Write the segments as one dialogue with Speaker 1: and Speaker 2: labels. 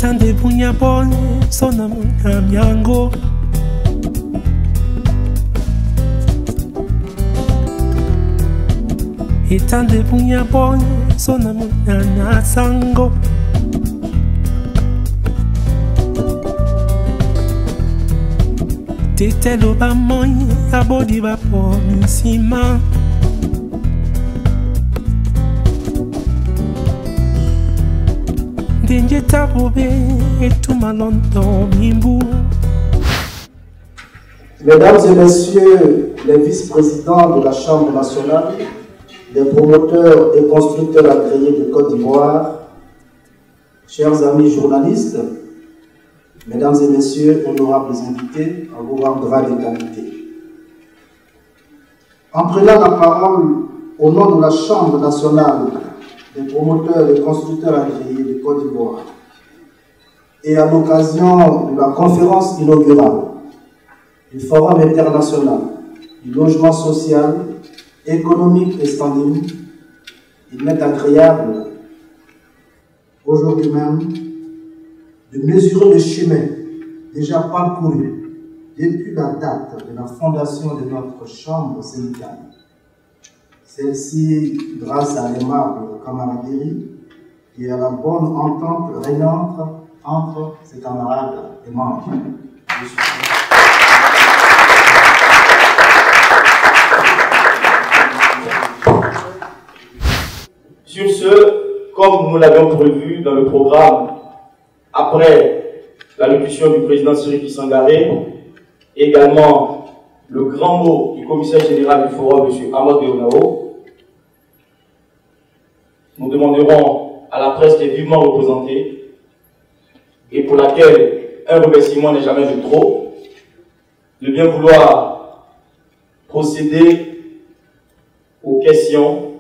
Speaker 1: Itande punya bon sona munamyango Itande punya bon sona munana sango Tetelo ba moy abodi ba po nsima Denje tabobe etuma lonto bimbu.
Speaker 2: Mesdames et messieurs les vice-présidents de la Chambre nationale, des promoteurs et constructeurs agréés de Côte d'Ivoire, chers amis journalistes, mesdames et messieurs, honorables invités, à vos rangs, grades et qualités. En prenant la parole au nom de la Chambre nationale des promoteurs et constructeurs agréés de Côte d'Ivoire et à l'occasion de la conférence inaugurale du Forum international du logement social, économique et standing, il m'est agréable aujourd'hui même de mesurer le chemin déjà parcouru depuis la date de la fondation de notre chambre syndicale. Celle-ci, grâce à l'aimable camaraderie et à la bonne entente régnante entre ses camarades et membres.
Speaker 3: Sur ce, comme nous l'avions prévu dans le programme, après l'allocution du président Cyril Kissangaré, également le grand mot du commissaire général du forum, M. Ahmad Beonao, nous demanderons à la presse qui est vivement représentée et pour laquelle un remerciement n'est jamais de trop, de bien vouloir procéder aux questions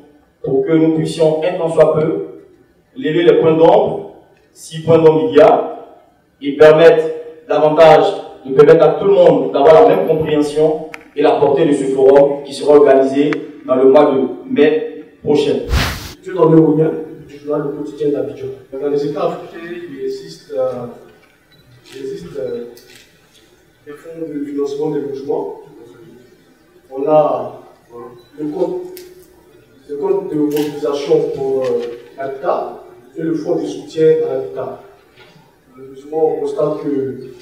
Speaker 3: pour que nous puissions, un temps soit peu, lever les points d'ombre, 6 points d'ombre il y a, et permettre à tout le monde d'avoir la même compréhension et la portée de ce forum qui sera organisé dans le mois de mai prochain.
Speaker 4: Je suis dans le Mounia, du journal Le Quotidien d'Abidjan. Dans les États africains, il existe des fonds de financement des logements. On a le compte de mobilisation pour l'habitat et le fonds de soutien à l'habitat. Malheureusement, on constate que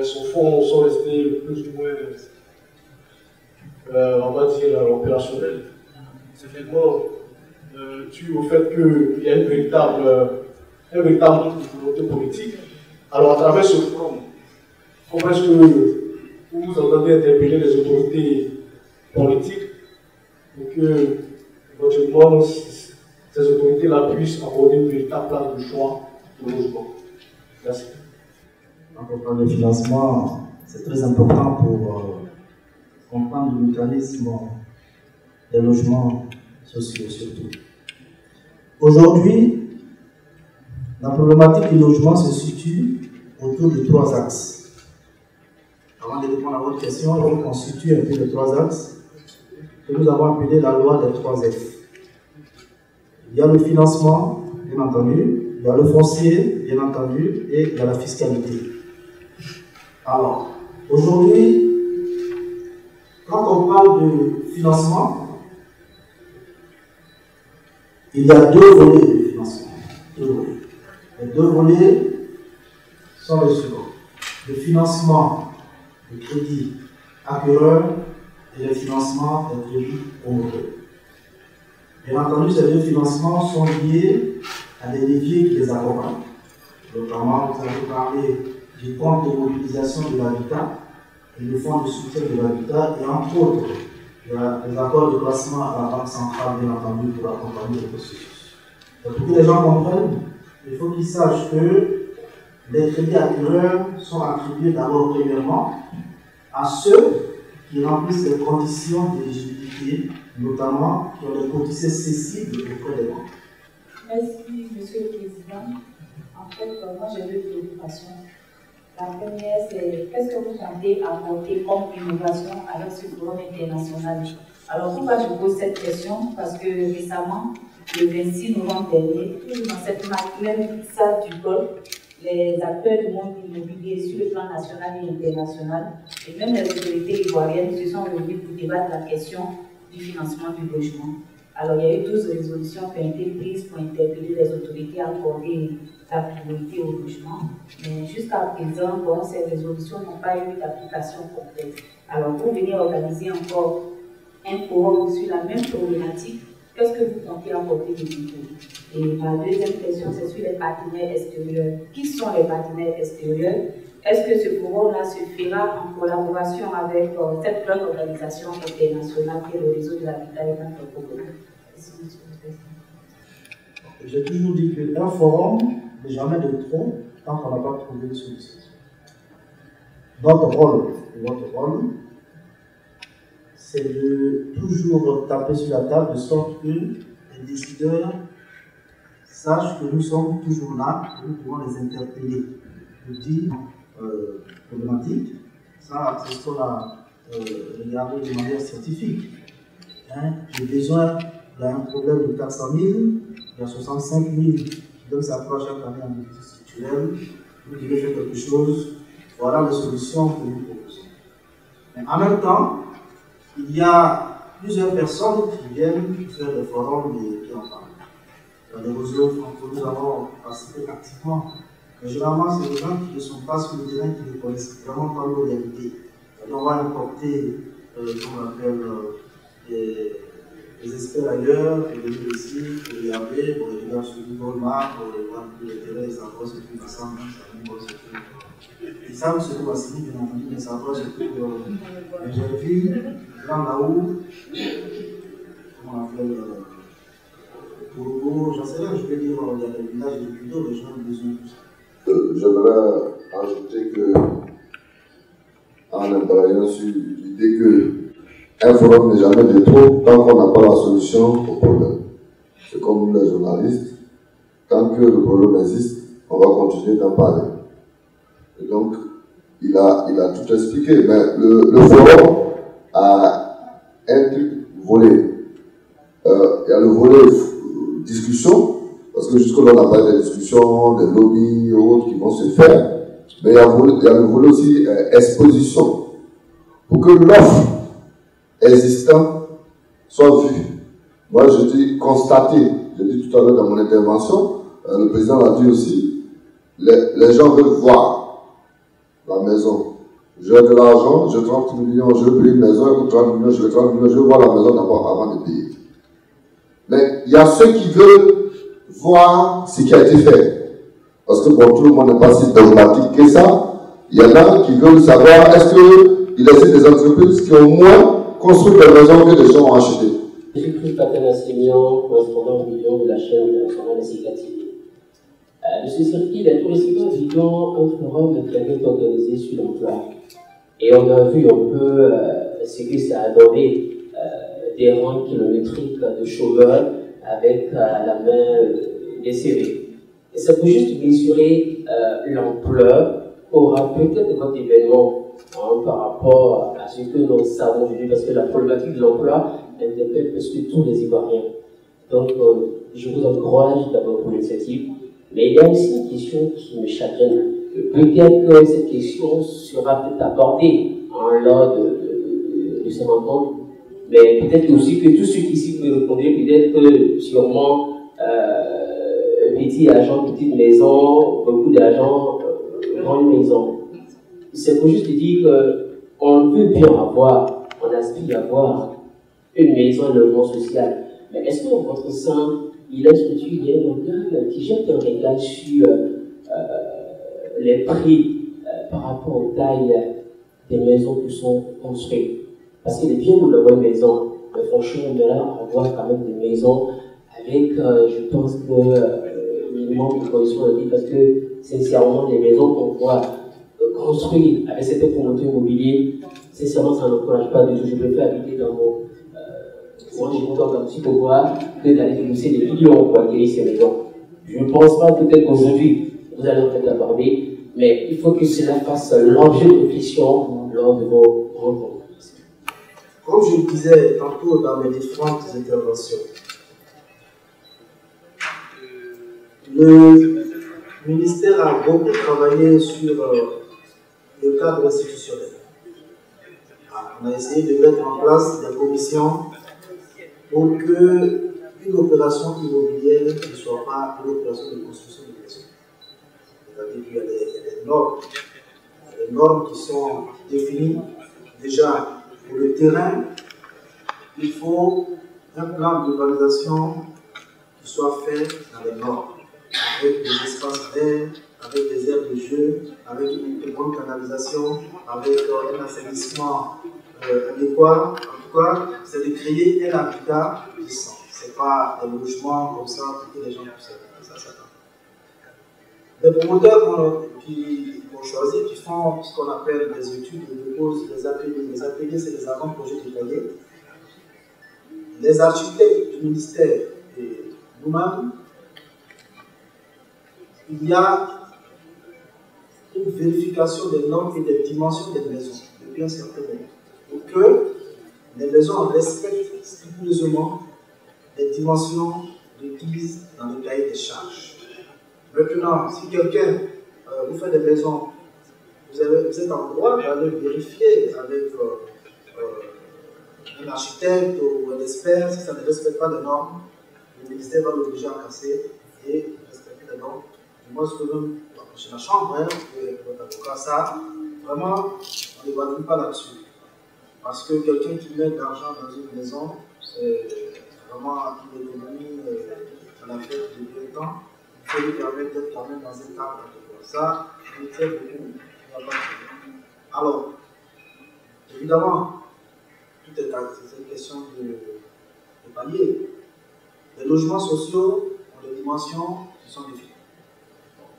Speaker 4: ces fonds sont restés plus ou moins, on va dire, opérationnels. C'est vraiment dû au fait qu'il y a un véritable volonté politique. Alors, à travers ce forum, comment est-ce que vous entendez interpeller les autorités politiques pour que, éventuellement, ces autorités-là puissent accorder une véritable place de choix de logement? Merci.
Speaker 2: Quand on parle de financement, c'est très important pour comprendre le mécanisme des logements sociaux surtout. Aujourd'hui, la problématique du logement se situe autour de 3 axes. Avant de répondre à votre question, il faut qu'on situe un peu les 3 axes que nous avons appelé la loi des 3 F. Il y a le financement, bien entendu, il y a le foncier, bien entendu, et il y a la fiscalité. Alors, aujourd'hui, quand on parle de financement, il y a 2 volets de financement. Les 2 volets sont les suivants. Le financement de crédit acquéreur et le financement de crédit promoteur. Bien entendu, ces 2 financements sont liés à des leviers qui les accompagnent. Notamment, vous avez parlé du compte de mobilisation de l'habitat et le fonds de soutien de l'habitat, et entre autres, il y a des accords de placement à la Banque centrale, bien entendu, pour accompagner le processus. Donc, pour que les gens comprennent, il faut qu'ils sachent que les crédits acquéreurs sont attribués d'abord, premièrement, à ceux qui remplissent les conditions d'éligibilité, notamment qui ont des cotisés cessibles auprès des banques.
Speaker 5: Merci, Monsieur le Président. En fait, moi j'ai 2 préoccupations. La première, c'est qu'est-ce que vous comptez apporter comme innovation avec ce forum international? Alors pourquoi je pose cette question? Parce que récemment, le 26 novembre dernier, toujours dans cette même salle du golf, les acteurs du monde immobilier sur le plan national et international, et même les autorités ivoiriennes se sont réunies pour débattre la question du financement du logement. Alors, il y a eu 12 résolutions qui ont été prises pour interpeller les autorités à accorder la priorité au logement. Mais jusqu'à présent, bon, ces résolutions n'ont pas eu d'application complète. Alors, vous venez organiser encore un forum sur la même problématique. Qu'est-ce que vous comptez apporter de nouveau? Et ma deuxième question, c'est sur les partenaires extérieurs. Qui sont les partenaires extérieurs? Est-ce que ce forum-là se fera en collaboration avec cette grande organisation internationale qui est le réseau de l'habitat et de l'anthropologie?
Speaker 2: J'ai toujours dit qu'un forum n'est jamais de trop tant qu'on n'a pas trouvé une solution. Notre rôle, c'est de toujours taper sur la table de sorte que les décideurs sachent que nous sommes toujours là, que nous pouvons les interpeller. Je dis problématique, ça c'est ce qu'on a regardé de manière scientifique. Hein? J'ai besoin d'un problème de 400 000, il y a 65 000 qui donnent sa croix chaque année en déficit structurel. Vous devez faire quelque chose, voilà les solutions que nous proposons. Mais en même temps, il y a plusieurs personnes qui viennent faire des forums et qui en parlent. Dans les réseaux nous avons participé activement. Mais généralement, c'est des gens qui ne sont pas sur le terrain, qui ne connaissent vraiment pas nos réalités. On va importer, qu'on appelle, des experts ailleurs, pour venir ici, pour regarder, pour regarder sur Google Maps, pour voir tous les terrains, et savoir ce qui nous semble, ils savent ce que va signer, bien entendu, mais savoir ce que j'ai vu, là-haut, comment on appelle, Togo, j'en sais rien, je vais dire, il y a des villages de Kudo, les gens ont besoin de ça.
Speaker 6: J'aimerais ajouter que, en embrayant sur l'idée qu'un forum n'est jamais de trop tant qu'on n'a pas la solution au problème. C'est comme nous les journalistes, tant que le problème existe, on va continuer d'en parler. Et donc, il a tout expliqué, mais le forum a un truc volé. Il y a le volet discussion, parce que jusque-là, on n'a pas des discussions, des lobbies et autres qui vont se faire. Mais il y a le volet aussi exposition. Pour que l'offre existante soit vue. Moi, je dis constater. Je dis tout à l'heure dans mon intervention, le président l'a dit aussi, les gens veulent voir la maison. J'ai de l'argent, j'ai 30 millions, je veux payer une maison, elle coûte 30 millions, je veux 30 millions, je veux voir la maison d'abord avant de payer. Mais il y a ceux qui veulent voir ce qui a été fait. Parce que bon, tout le monde n'est pas si dogmatique que ça. Il y en a qui veulent savoir est-ce qu'il existe des entreprises qui ont moins construit des maisons que des gens ont acheté.
Speaker 7: Je suis Chris Patanassémian, correspondant au milieu de la chaîne nationale CKTV. Monsieur Sirki, il a tout récemment vivant un forum qui avait été organisé sur l'emploi. Et on a vu un peu ce que ça a donné, des rangs kilométriques de chômeurs avec la main des CV. Et ça peut juste mesurer l'ampleur qu'aura peut-être votre événement par rapport à ce que nous savons aujourd'hui, parce que la problématique de l'emploi interpelle presque tous les Ivoiriens. Donc, je vous encourage d'abord pour l'initiative. Mais il y a aussi une question qui me chagrine. Peut-être que cette question sera peut-être abordée lors de ces rencontres, mais peut-être aussi que tous ceux qui ici peuvent répondre, peut-être que sûrement petit agent, petite maison, beaucoup d'agents, grande maison. C'est pour juste dire qu'on veut bien avoir, on aspire à avoir une maison, un logement social. Mais est-ce que dans votre sein, il y a une structure, il y a un organe qui jette un regard sur les prix par rapport aux tailles des maisons qui sont construites? Parce qu'il est bien vous d'avoir une maison, mais franchement, on va avoir quand même des maisons avec, je pense que, minimum de conditions de vie, parce que sincèrement, les maisons qu'on voit construire avec cette promoteur immobilier, sincèrement, ça n'encourage pas du tout. Je préfère habiter dans mon. Moi, j'ai longtemps comme si pour voir que d'aller débourser des millions pour acquérir ces maisons. Je ne pense pas peut-être qu'aujourd'hui, vous allez en fait aborder, mais il faut que cela fasse l'objet de réflexion lors de vos rencontres.
Speaker 2: Comme je le disais tantôt dans mes différentes interventions, Le ministère a beaucoup travaillé sur le cadre institutionnel. On a essayé de mettre en place des commissions pour qu'une opération immobilière ne soit pas une opération de construction de maison. C'est-à-dire qu'il y a des normes. Il y a des normes qui sont définies. Déjà, pour le terrain, il faut un plan d'urbanisation qui soit fait dans les normes, avec des espaces verts, avec des aires de jeu, avec une bonne canalisation, avec un assainissement adéquat. En tout cas, c'est de créer un habitat puissant. Ce n'est pas des logements comme ça pour que les gens puissent s'attendre. Les promoteurs qui ont choisi, qui font ce qu'on appelle des études, ils déposent des ateliers. Les ateliers, c'est des avant-projets détaillés. Les architectes du ministère et nous-mêmes, il y a une vérification des normes et des dimensions des maisons depuis un certain moment, pour que les maisons respectent scrupuleusement les dimensions requises dans le cahier des charges. Maintenant, si quelqu'un vous fait des maisons, vous êtes en droit d'aller vérifier avec un architecte ou un expert. Si ça ne respecte pas les normes, le ministère va l'obliger à casser et respecter les normes. Moi, ce que même chez la chambre, votre avocat, ça, vraiment, on ne va pas là-dessus. Parce que quelqu'un qui met de l'argent dans une maison, c'est vraiment une économie à la fête depuis longtemps. Il faut lui permettre d'être quand même dans un cadre. Ça, je le tiens beaucoup. Alors, évidemment, tout est une question de palier. Les logements sociaux ont des dimensions qui sont définies.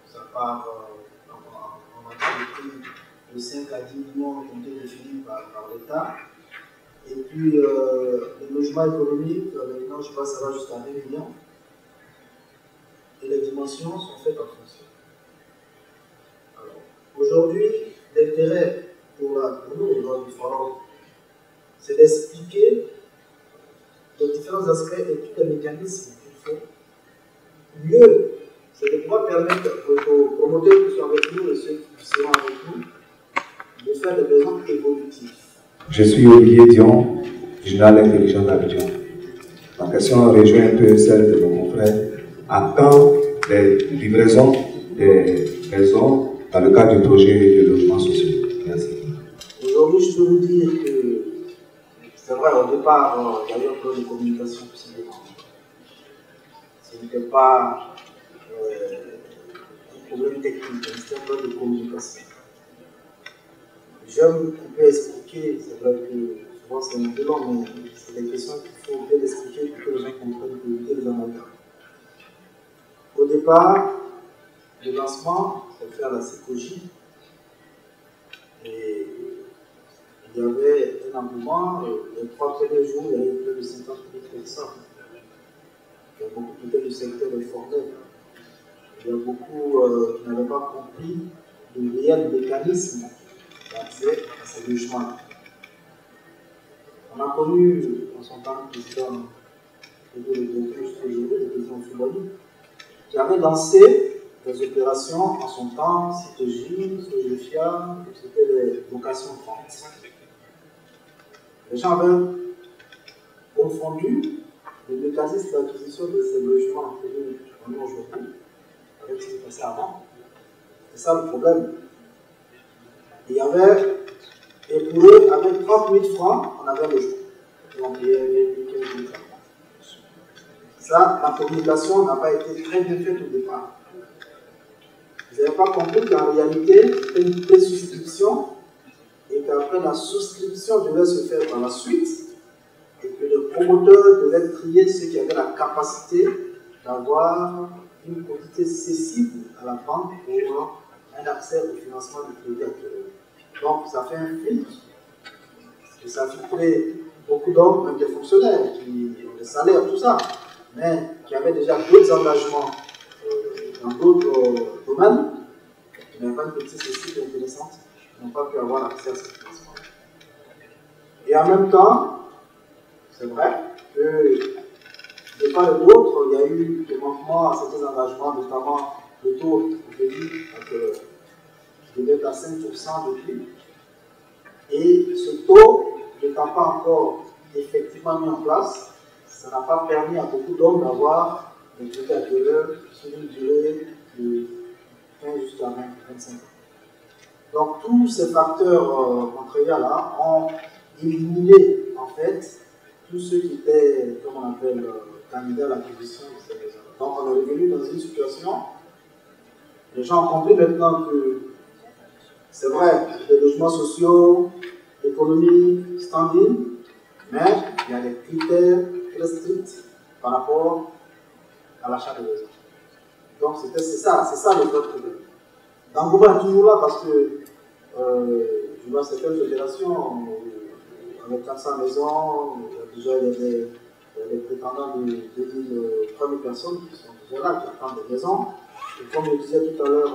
Speaker 2: Ça part en matière de prix de 5 à 10 millions qui ont été définis par l'État. Et puis, les logements économiques, maintenant, je pense que ça va jusqu'à 2 millions. Et les dimensions sont faites en fonction. Alors, aujourd'hui, l'intérêt pour nous, lors du forum, c'est d'expliquer les différents aspects et tous les mécanismes qu'il faut. Mieux, c'est de pouvoir permettre aux promoteurs qui sont avec nous et ceux qui seront avec nous de faire des maisons évolutives.
Speaker 8: Je suis Olivier Dion, journal intelligent d'Abidjan. Ma question rejoint un peu celle de mon confrère. À quand les livraisons des maisons dans le cadre du projet de logement social? Merci.
Speaker 2: Aujourd'hui, je peux vous dire que c'est vrai, au départ, il y avait un peu de communication possiblement. Ce n'était pas un problème technique, c'était un peu de communication. J'aime couper expliquer, c'est vrai que souvent c'est un peu long, mais c'est des questions qu'il faut bien expliquer pour que les gens comprennent pour éviter les amalgames. Au départ, le lancement s'est fait à la CECOJ et il y avait un engouement. Les 3 premiers jours, il y avait plus de 50 000 personnes. Il y a beaucoup peut-être du secteur informel. Il y a beaucoup qui n'avaient pas compris le réel mécanisme d'accès à ces logements. On a connu en son temps le président le président Soubani, qui avait lancé des opérations en son temps, Citogine, Sojefia, c'était les locations franches. Les gens avaient confondu le mécanisme d'acquisition de ces logements que nous avons aujourd'hui avec ce qui passait avant. C'est ça le problème. Il y avait, et pour eux, avec 30 000 francs, on avait le logement. Et on payait 15 000 francs. Ça, la communication n'a pas été très bien faite au départ. Vous n'avez pas compris qu'en réalité, c'était une pré-souscription et qu'après la souscription devait se faire par la suite et que le promoteur devait trier ceux qui avaient la capacité d'avoir une quantité cessible à la banque pour un accès au financement du crédit actuel. Donc, ça fait un filtre et ça filtrait beaucoup d'hommes, même des fonctionnaires qui ont des salaires, tout ça, mais qui avaient déjà d'autres engagements dans d'autres domaines, qui n'avaient pas une petite cessible intéressante, qui n'ont pas pu avoir accès à ce financement. Et en même temps, c'est vrai que de part et d'autre, il y a eu des manquements à certains engagements, notamment le taux de crédit qui devait être à 5% depuis. Et ce taux n'étant pas encore effectivement mis en place, ça n'a pas permis à beaucoup d'hommes d'avoir des crédits acquéreurs sur une durée de 15 jusqu'à 25 ans. Donc tous ces facteurs contrariants-là ont éliminé en fait tous ceux qui étaient, comme on appelle, candidats à l'acquisition de ces maisons. Donc on est revenu dans une situation, les gens ont compris maintenant que c'est vrai, les logements sociaux, l'économie standing, mais il y a des critères très stricts par rapport à l'achat de maisons. Donc c'est ça le vrai problème. L'engouement est toujours là parce que je vois certaines fédérations avec 400 maisons, déjà il y a des prétendants de 3000 personnes qui sont déjà là, qui attendent des maisons. Et comme je disais tout à l'heure,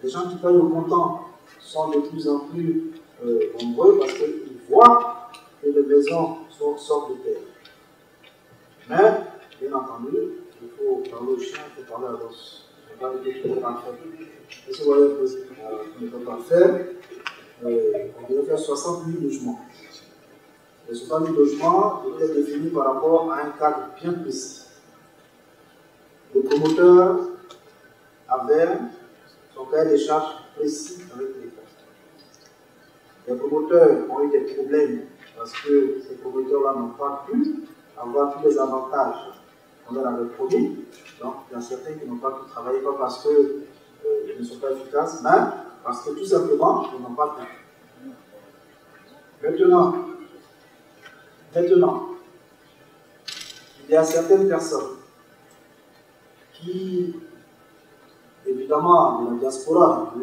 Speaker 2: les gens qui payent au comptant sont de plus en plus nombreux parce qu'ils voient que les maisons sortent de terre. Mais, bien entendu, il faut parler au chien, il faut parler à l'os. On va dire qu'il faut pas le faire. Et si vous voyez qu'on ne peut pas le faire, on devrait faire 60 000 logements. Les 60 000 logements étaient définis par rapport à un cadre bien précis. Le promoteur avait son cahier des charges précis avec l'État. Les promoteurs ont eu des problèmes parce que ces promoteurs-là n'ont pas pu avoir tous les avantages qu'on leur avait promis. Donc, il y a certains qui n'ont pas pu travailler, pas parce qu'ils ne sont pas efficaces, mais parce que tout simplement, ils n'ont pas pu. Maintenant, il y a certaines personnes qui, évidemment, de la diaspora,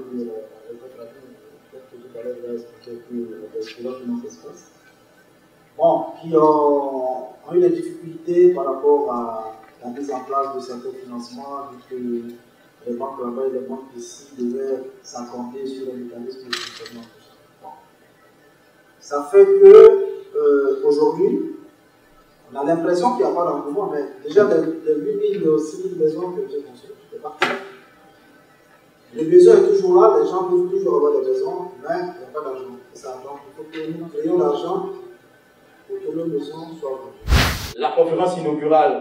Speaker 2: qui ont eu des difficultés par rapport à la mise en place de certains financements, vu que les banques là-bas et les banques ici devaient s'accorder sur les mécanismes de fonctionnement. Ça fait que aujourd'hui, on a l'impression qu'il n'y a pas d'engouement, mais déjà les 8 000, 6 000 maisons que j'ai construites, c'est parti. Le besoin est toujours là, les gens peuvent toujours avoir des maisons, mais il n'y a pas d'argent. Donc il faut que nous créions l'argent pour que nos maisons soient vendues.
Speaker 3: La conférence inaugurale,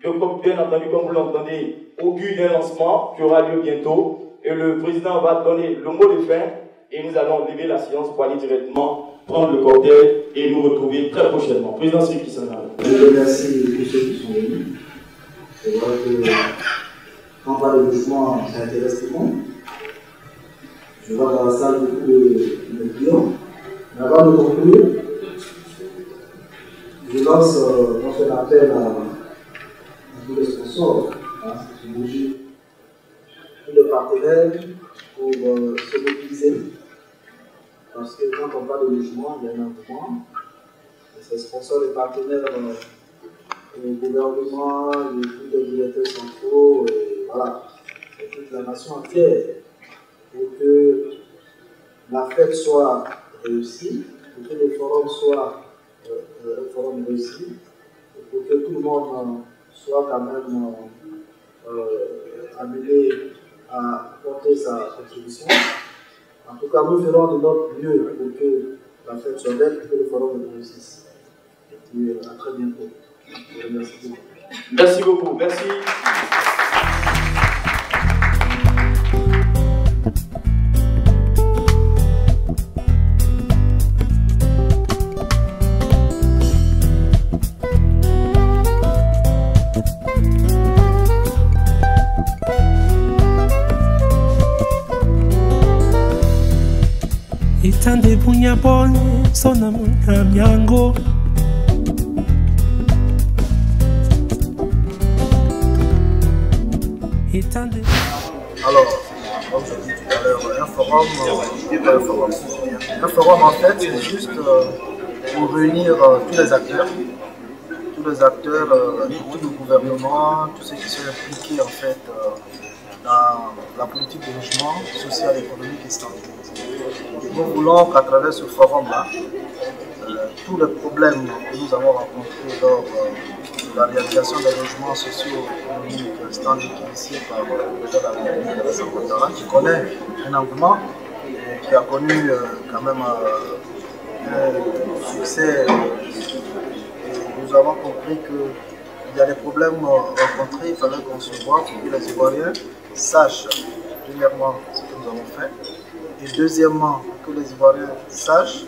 Speaker 3: bien entendu, comme vous l'entendez, augure d'un lancement qui aura lieu bientôt. Et le président va donner le mot de fin et nous allons lever la séance pour aller directement prendre le cocktail et nous retrouver très prochainement. Président Cyril Kisana.
Speaker 2: Je remercie tous ceux qui sont venus. C'est vrai que quand on parle de logement, ça intéresse tout le monde. Je vois dans la salle beaucoup de clients. Mais avant de conclure, je lance un appel à tous les sponsors, tous les partenaires pour se mobiliser. Parce que quand on parle de logement, il y a un engouement. Ces sponsors et partenaires, le gouvernement, tous les directeurs centraux, voilà, et toute la nation entière, pour que la fête soit réussie, pour que le forum soit un forum réussi, et pour que tout le monde soit quand même amené à apporter sa contribution. En tout cas, nous ferons de notre mieux pour que la fête soit belle et que le forum réussisse. Et puis, à très bientôt. Je vous remercie beaucoup.
Speaker 3: Merci beaucoup. Merci.
Speaker 1: Itande bunya boy, sona munya miango. Itande.
Speaker 2: Alors, comme je disais tout à l'heure, un forum, n'est pas un forum. Un forum, en fait, c'est juste pour réunir tous les acteurs, tout le gouvernement, tous ceux qui sont impliqués, en fait, dans la politique de logement social, économique et standard. Nous voulons qu'à travers ce forum-là, tous les problèmes que nous avons rencontrés lors de la réalisation des logements socio-économiques standing initiés par le président de la République, Alassane Ouattara, qui connaît un engouement, qui a connu quand même un succès. Nous avons compris qu'il y a des problèmes rencontrés, il fallait qu'on se voit pour que les Ivoiriens sachent, premièrement, ce que nous avons fait, et deuxièmement, que les Ivoiriens sachent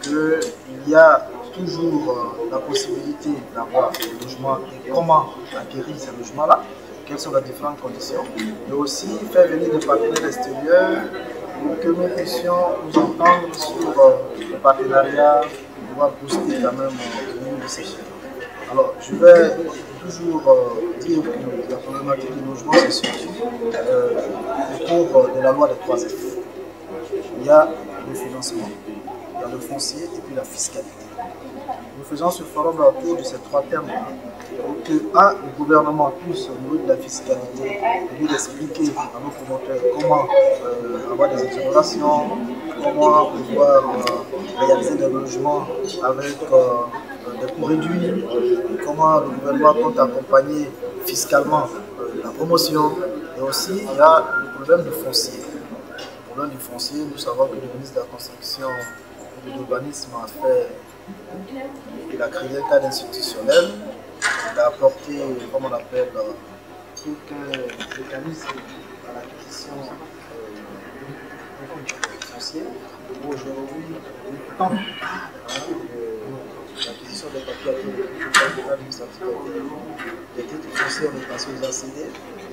Speaker 2: qu'il y a toujours la possibilité d'avoir des logements et comment acquérir ces logements-là, quelles sont les différentes conditions, mais aussi faire venir des partenaires extérieurs pour que nous puissions nous entendre sur le partenariat, pouvoir booster quand même le niveau de ces chiffres. Alors, je vais toujours dire que la problématique du logement, c'est surtout le cours de la loi des 3 F. Il y a le financement, il y a le foncier et puis la fiscalité. Nous faisons ce forum autour de ces 3 termes pour que, le gouvernement puisse, au niveau de la fiscalité, lui expliquer à nos promoteurs comment avoir des exonérations, comment pouvoir réaliser des logements avec des coûts réduits, comment le gouvernement compte accompagner fiscalement la promotion. Et aussi, il y a le problème du foncier. Le problème du foncier, nous savons que le ministre de la Construction et de l'Urbanisme a fait, il a créé un cadre institutionnel, il a apporté, comme on appelle, tout un mécanisme à l'acquisition foncier. Aujourd'hui, le temps l'acquisition des papiers administratifs les titres fonciers on est passé aux ACD,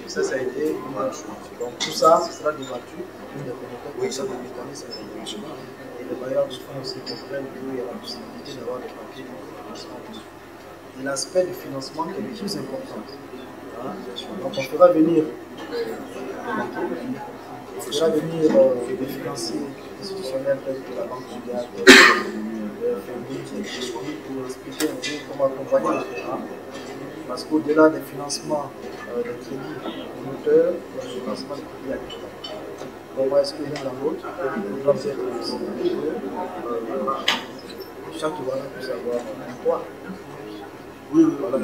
Speaker 2: et ça a été une bonne chose. Donc tout ça, ce sera débattu, une des promoteurs pour ça, des mécanismes et les bailleurs de fonds aussi comprennent qu'il y a la possibilité d'avoir des papiers de financement dessus. Et l'aspect du financement qui est le plus important. Donc on fera venir des banquiers, on fera venir des financiers institutionnels tels que la Banque mondiale, pour expliquer un peu comment accompagner le terrain. Parce qu'au-delà des financements des crédits promoteurs, il y a le financement des crédits agricoles. Comment est-ce que l'un dans l'autre, nous devons être aussi chaque Ivoirien puisse avoir un emploi. Oui, voilà.